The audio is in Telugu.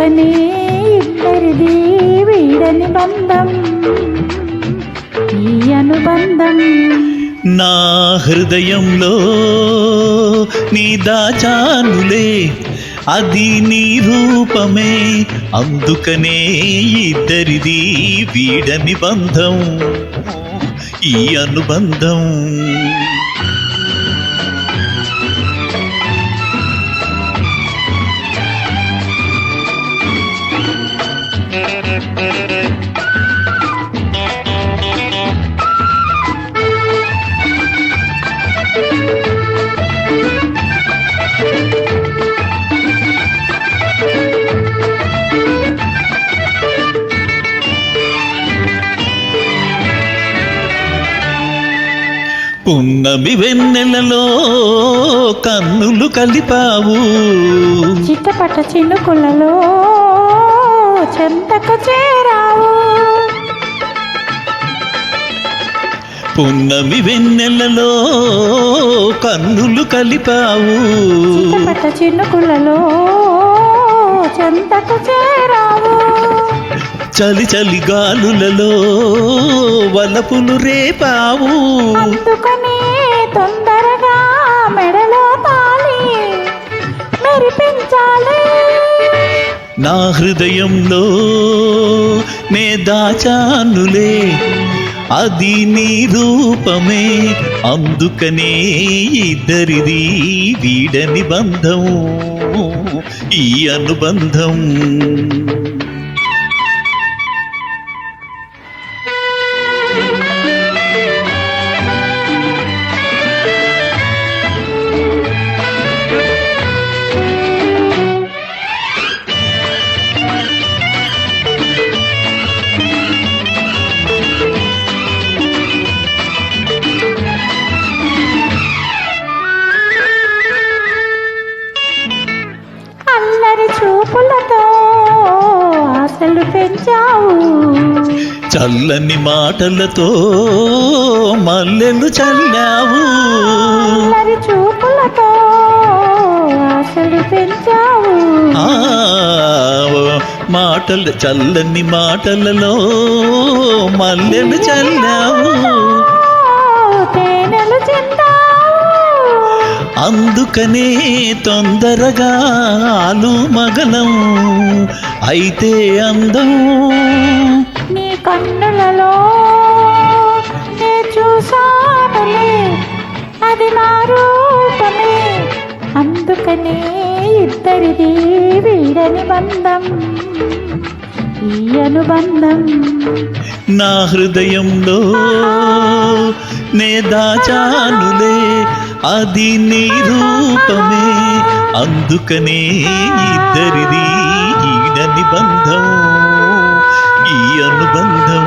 అందుకనే ఇద్దరిది వీడని బంధం, ఈ అనుబంధం. నా హృదయంలో నీ దాచానులే, అది నీ రూపమే, అందుకనే ఇద్దరిది వీడని బంధం, ఈ అనుబంధం. పున్నమి వెన్నెలలో కన్నులు కలిపావు, చిట్టపట చినుకులలో చెంతకు చేరావు. పున్నమి వెన్నెలలో కన్నులు కలిపావు, చిట్టపట చినుకులలో చెంతకు చేరావు. చలి చలి గాలులలో వలపులు రేపావు, అందుకనే తొందరగా మెడలో తాళి మెరిపించాలి. నా హృదయంలో నే దాచానులే, అది నీ రూపమే, అందుకనే ఇద్దరిది వీడని బంధం, ఈ అనుబంధం. చూపులతో ఆశలు పెంచావు, చల్లని మాటలతో మల్లెలు చల్లావు. చూపులతో ఆశలు పెంచావు, మాటలు చల్లని మాటలలో మల్లెలు చల్లావు. తేనెలు చిందావు, అందుకనే తొందరగా ఆలు మగలం అయితే అందం. నీ కన్నులలో నే చూసానులే, అది నా రూపమే, అందుకనే ఇద్దరిది వీడని బంధం, ఈ అనుబంధం. నా హృదయంలో నే దాచానులే, అది నీ రూపమే, అందుకనే ఇద్దరిది ఈడని బంధం, ఈ అనుబంధం.